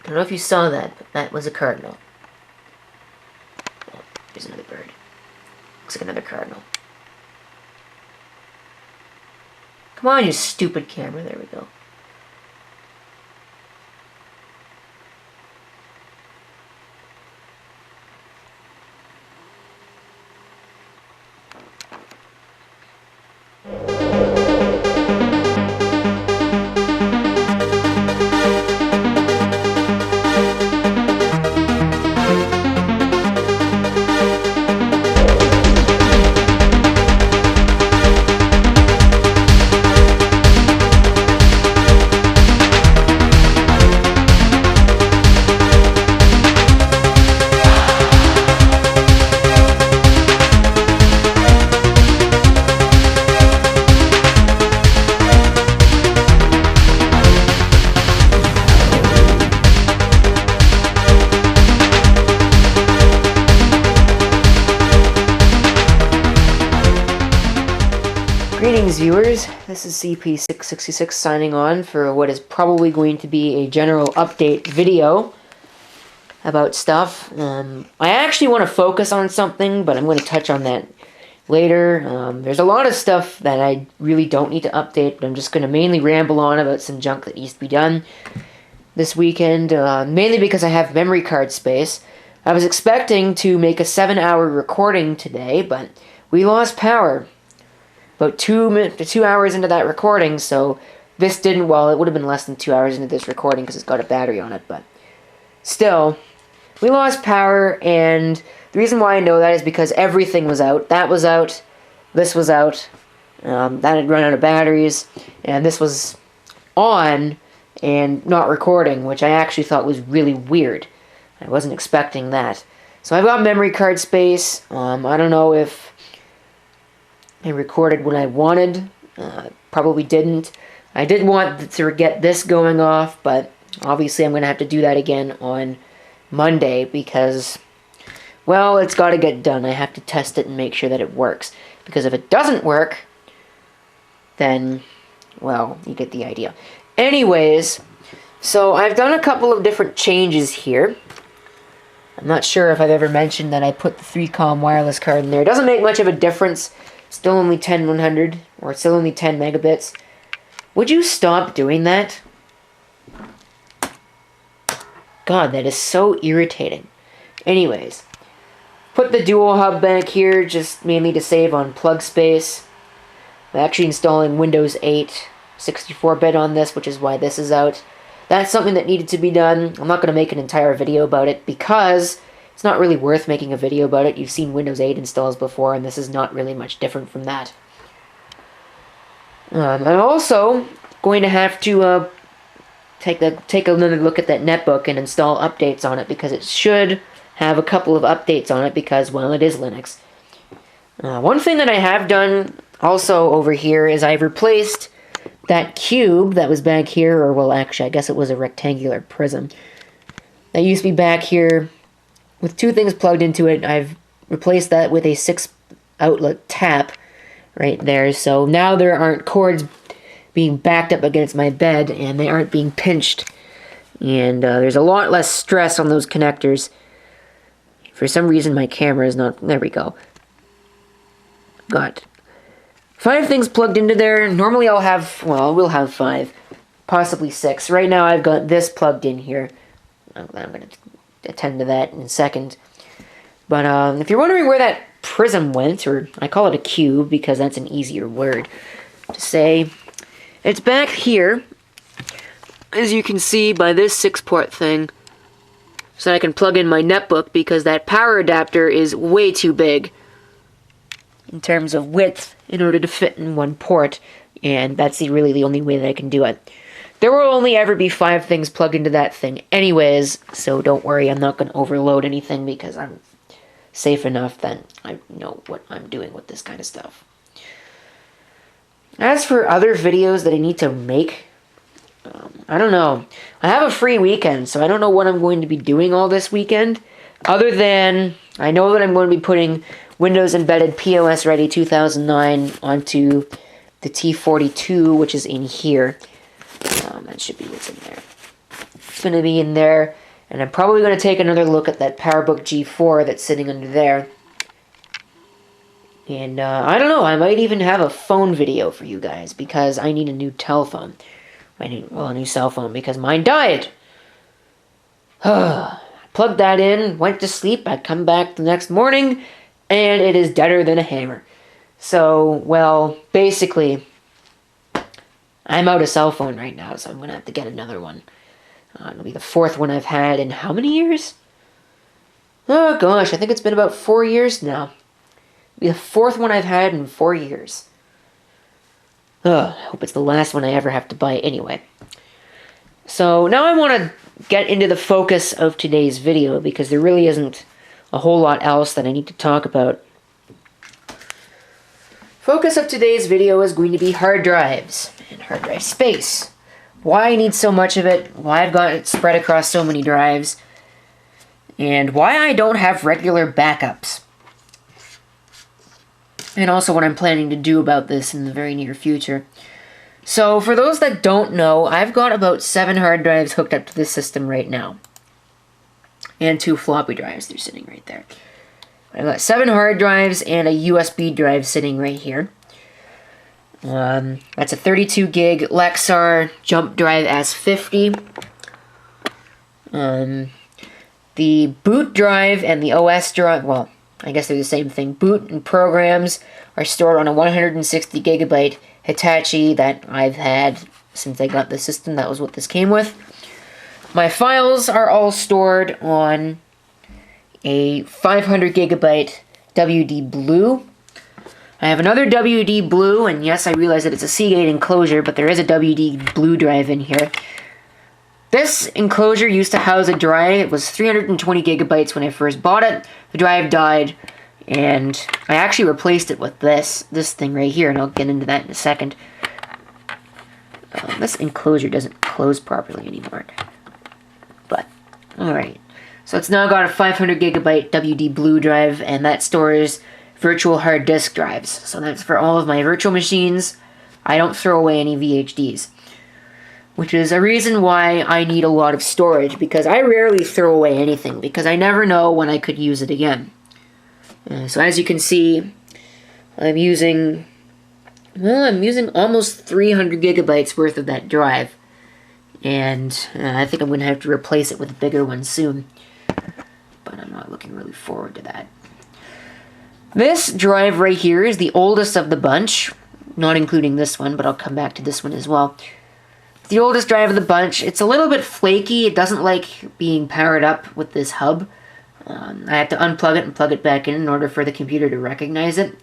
don't know if you saw that, but that was a cardinal. Oh, there's another bird. Looks like another cardinal. Come on, you stupid camera. There we go. Greetings, viewers. This is CP666 signing on for what is probably going to be a general update video about stuff. I actually want to focus on something, but I'm going to touch on that later. There's a lot of stuff that I really don't need to update, but I'm just going to mainly ramble on about some junk that needs to be done this weekend, mainly because I have memory card space. I was expecting to make a 7-hour recording today, but we lost power about 2 hours into that recording, so this didn't, well, it would have been less than 2 hours into this recording because it's got a battery on it, but still, we lost power, and the reason why I know that is because everything was out. That was out, this was out, that had run out of batteries, and this was on and not recording, which I actually thought was really weird. I wasn't expecting that. So I've got memory card space. I don't know if I recorded what I wanted. Probably didn't. I did want to get this going off, but obviously I'm going to have to do that again on Monday because, well, it's got to get done. I have to test it and make sure that it works. Because if it doesn't work, then, well, you get the idea. Anyways, so I've done a couple of different changes here. I'm not sure if I've ever mentioned that I put the 3Com wireless card in there. It doesn't make much of a difference. Still only 10/100, or still only 10 megabits. Would you stop doing that? God, that is so irritating. Anyways, put the dual hub back here, just mainly to save on plug space. I'm actually installing Windows 8 64-bit on this, which is why this is out. That's something that needed to be done. I'm not going to make an entire video about it because it's not really worth making a video about it. You've seen Windows 8 installs before, and this is not really much different from that. I'm also going to have to take another look at that netbook and install updates on it, because it should have a couple of updates on it because, well, it is Linux. One thing that I have done also over here is I've replaced that cube that was back here, or, well, actually, I guess it was a rectangular prism. That used to be back here with two things plugged into it. I've replaced that with a 6-outlet tap right there, so now there aren't cords being backed up against my bed, and they aren't being pinched, and there's a lot less stress on those connectors. For some reason my camera is not, there we go. Got 5 things plugged into there. Normally I'll have, well, we'll have 5, possibly 6. Right now I've got this plugged in here. I'm going to attend to that in a second. But if you're wondering where that prism went, or I call it a cube because that's an easier word to say, it's back here, as you can see by this 6-port thing, so I can plug in my netbook because that power adapter is way too big in terms of width in order to fit in one port, and that's really the only way that I can do it. There will only ever be 5 things plugged into that thing anyways, so don't worry, I'm not going to overload anything because I'm safe enough that I know what I'm doing with this kind of stuff. As for other videos that I need to make, I don't know. I have a free weekend, so I don't know what I'm going to be doing all this weekend, other than I know that I'm going to be putting Windows Embedded POS Ready 2009 onto the T42, which is in here. That should be what's in there. It's going to be in there. And I'm probably going to take another look at that PowerBook G4 that's sitting under there. And I don't know, I might even have a phone video for you guys because I need a new telephone. I need, well, a new cell phone because mine died. Plugged that in, went to sleep, I come back the next morning, and it is deader than a hammer. So, well, basically, I'm out of cell phone right now, so I'm going to have to get another one. It'll be the fourth one I've had in how many years? Oh gosh, I think it's been about 4 years now. It'll be the fourth one I've had in 4 years. I hope it's the last one I ever have to buy anyway. So now I want to get into the focus of today's video because there really isn't a whole lot else that I need to talk about. Focus of today's video is going to be hard drives and hard drive space. Why I need so much of it, why I've got it spread across so many drives, and why I don't have regular backups. And also what I'm planning to do about this in the very near future. So, for those that don't know, I've got about 7 hard drives hooked up to this system right now. And 2 floppy drives, they're sitting right there. I've got 7 hard drives and a USB drive sitting right here. That's a 32 gig Lexar Jump Drive S50. The boot drive and the OS drive, well, I guess they're the same thing. Boot and programs are stored on a 160 gigabyte Hitachi that I've had since I got the system. That was what this came with. My files are all stored on a 500 gigabyte WD Blue. I have another WD Blue, and yes, I realize that it's a Seagate enclosure, but there is a WD Blue drive in here. This enclosure used to house a drive. It was 320 gigabytes when I first bought it. The drive died, and I actually replaced it with this thing right here, and I'll get into that in a second. This enclosure doesn't close properly anymore. But, alright. So it's now got a 500 gigabyte WD Blue drive, and that stores virtual hard disk drives. So that's for all of my virtual machines. I don't throw away any VHDs. Which is a reason why I need a lot of storage, because I rarely throw away anything, because I never know when I could use it again. So as you can see, I'm using almost 300 gigabytes worth of that drive. And I think I'm going to have to replace it with a bigger one soon. But I'm not looking really forward to that. This drive right here is the oldest of the bunch. Not including this one, but I'll come back to this one as well. The oldest drive of the bunch. It's a little bit flaky. It doesn't like being powered up with this hub. I have to unplug it and plug it back in order for the computer to recognize it.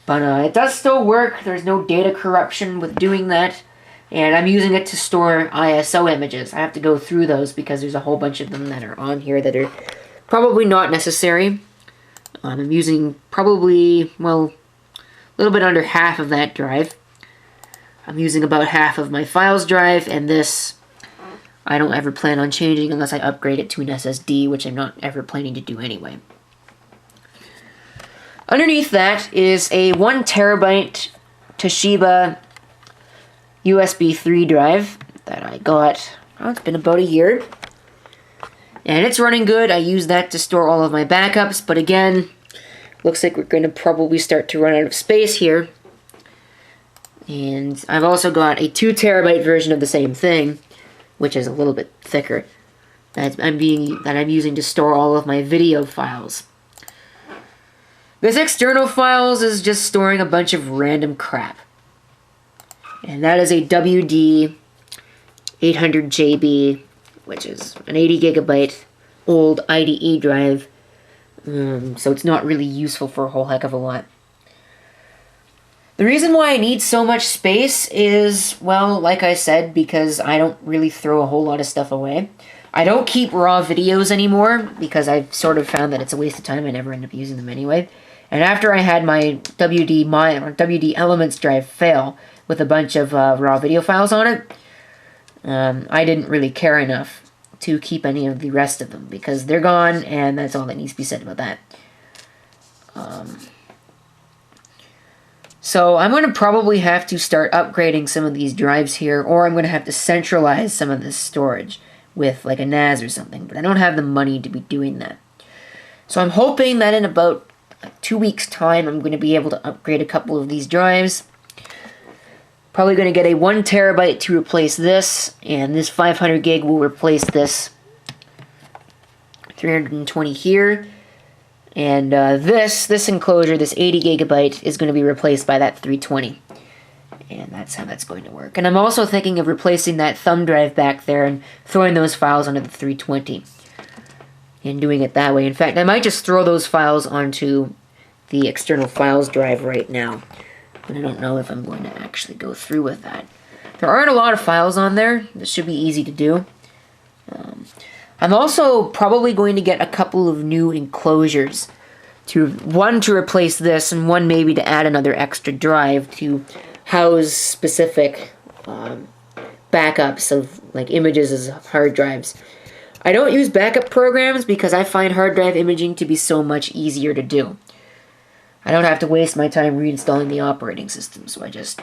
But it does still work. There's no data corruption with doing that. And I'm using it to store ISO images. I have to go through those because there's a whole bunch of them that are on here that are probably not necessary. I'm using probably, well, a little bit under half of that drive. I'm using about half of my files drive, and this I don't ever plan on changing unless I upgrade it to an SSD, which I'm not ever planning to do anyway. Underneath that is a 1 terabyte Toshiba USB 3 drive that I got, well, it's been about a year. And it's running good. I use that to store all of my backups, but again, looks like we're going to probably start to run out of space here. And I've also got a 2 terabyte version of the same thing, which is a little bit thicker, that I'm using to store all of my video files. This external files is just storing a bunch of random crap. And that is a WD 800JB, which is an 80 gigabyte old IDE drive. So it's not really useful for a whole heck of a lot. The reason why I need so much space is, well, like I said, because I don't really throw a whole lot of stuff away. I don't keep raw videos anymore, because I've sort of found that it's a waste of time. I never end up using them anyway. And after I had my WD Elements drive fail with a bunch of raw video files on it, I didn't really care enough to keep any of the rest of them, because they're gone, and that's all that needs to be said about that. So I'm going to probably have to start upgrading some of these drives here, or I'm going to have to centralize some of this storage with like a NAS or something, but I don't have the money to be doing that. So I'm hoping that in about 2 weeks' time, I'm going to be able to upgrade a couple of these drives. Probably going to get a 1 terabyte to replace this, and this 500 gig will replace this 320 here. And this enclosure, this 80 gigabyte, is going to be replaced by that 320. And that's how that's going to work. And I'm also thinking of replacing that thumb drive back there and throwing those files onto the 320. And doing it that way. In fact, I might just throw those files onto the external files drive right now. But I don't know if I'm going to actually go through with that. There aren't a lot of files on there. This should be easy to do. I'm also probably going to get a couple of new enclosures. One to replace this, and one maybe to add another extra drive to house specific backups of like images as hard drives. I don't use backup programs because I find hard drive imaging to be so much easier to do. I don't have to waste my time reinstalling the operating system, so I just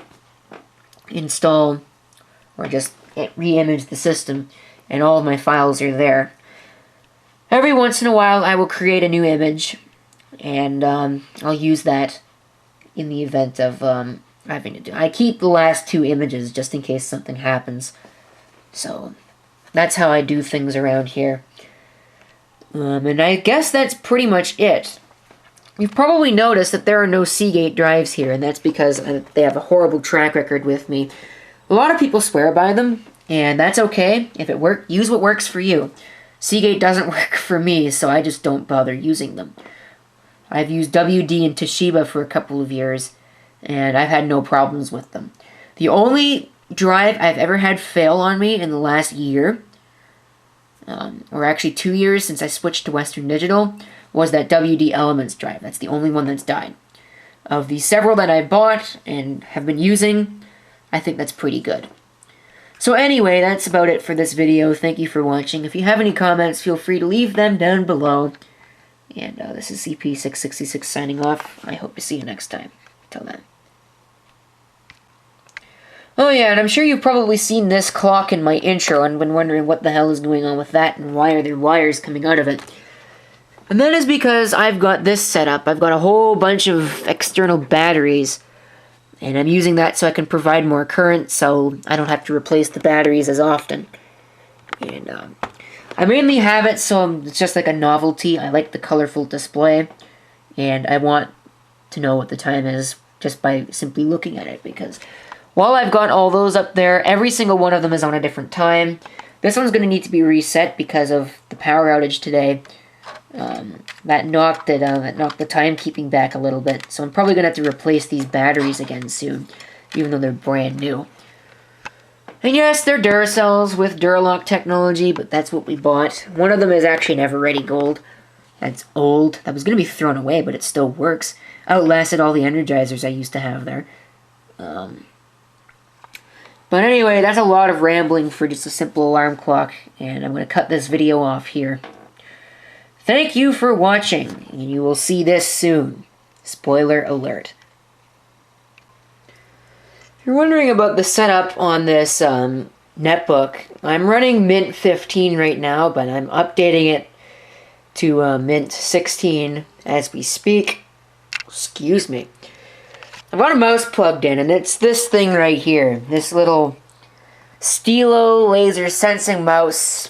install or just re-image the system, and all of my files are there. Every once in a while, I will create a new image, and I'll use that in the event of having to do. I keep the last 2 images just in case something happens. So that's how I do things around here. And I guess that's pretty much it. You've probably noticed that there are no Seagate drives here, and that's because they have a horrible track record with me. A lot of people swear by them, and that's okay. If it works, use what works for you. Seagate doesn't work for me, so I just don't bother using them. I've used WD and Toshiba for a couple of years, and I've had no problems with them. The only drive I've ever had fail on me in the last year, or actually 2 years since I switched to Western Digital, was that WD Elements drive. That's the only one that's died. Of the several that I bought and have been using, I think that's pretty good. So anyway, that's about it for this video. Thank you for watching. If you have any comments, feel free to leave them down below. And this is CP666 signing off. I hope to see you next time. Till then. Oh yeah, and I'm sure you've probably seen this clock in my intro and been wondering what the hell is going on with that and why are there wires coming out of it. And that is because I've got this set up. I've got a whole bunch of external batteries, and I'm using that so I can provide more current so I don't have to replace the batteries as often. And I mainly have it so it's just like a novelty. I like the colorful display, and I want to know what the time is just by simply looking at it, because while I've got all those up there, every single one of them is on a different time. This one's going to need to be reset because of the power outage today. That knocked the timekeeping back a little bit, so I'm probably going to have to replace these batteries again soon, even though they're brand new. And yes, they're Duracells with Duralock technology, but that's what we bought. One of them is actually an Everready Gold. That's old. That was going to be thrown away, but it still works. Outlasted all the Energizers I used to have there. But anyway, that's a lot of rambling for just a simple alarm clock, and I'm going to cut this video off here. Thank you for watching, and you will see this soon. Spoiler alert. If you're wondering about the setup on this netbook, I'm running Mint 15 right now, but I'm updating it to Mint 16 as we speak. Excuse me. I've got a mouse plugged in, and it's this thing right here. This little Stilo laser sensing mouse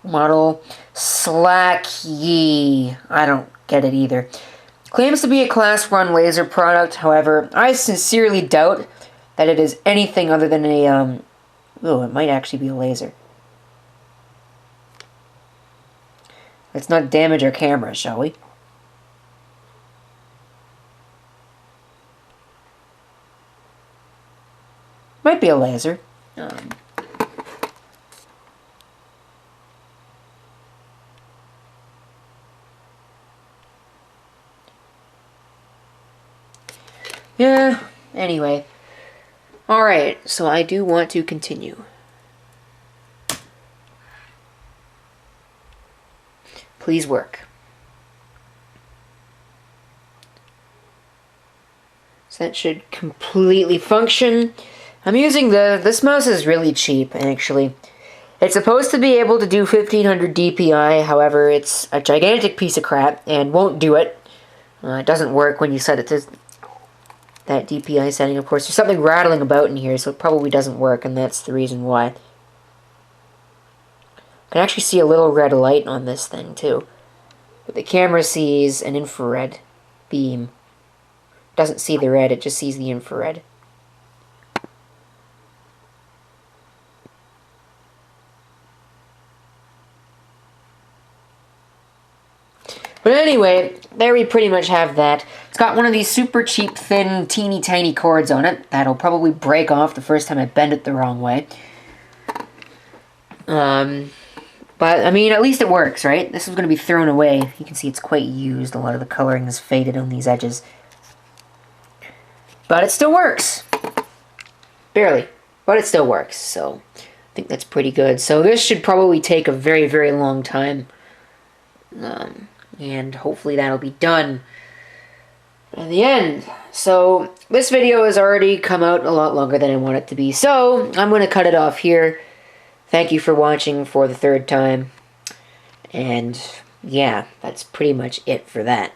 model Slack-Yi. I don't get it either. Claims to be a Class 1 laser product, however, I sincerely doubt that it is anything other than a, it might actually be a laser. Let's not damage our camera, shall we? Might be a laser. Yeah, anyway. Alright, so I do want to continue. Please work. So that should completely function. I'm using this mouse is really cheap, actually. It's supposed to be able to do 1500 DPI, however, it's a gigantic piece of crap and won't do it. It doesn't work when you set it to that DPI setting, of course. There's something rattling about in here, so it probably doesn't work, and that's the reason why. I can actually see a little red light on this thing, too. But the camera sees an infrared beam. It doesn't see the red, it just sees the infrared. But anyway, there we pretty much have that. It's got one of these super cheap, thin, teeny tiny cords on it. That'll probably break off the first time I bend it the wrong way. But, I mean, at least it works, right? This is going to be thrown away. You can see it's quite used. A lot of the coloring is faded on these edges. But it still works. Barely. But it still works, so I think that's pretty good. So this should probably take a very, very long time. And hopefully that'll be done in the end. So this video has already come out a lot longer than I want it to be, so I'm going to cut it off here. Thank you for watching for the third time, and yeah, that's pretty much it for that.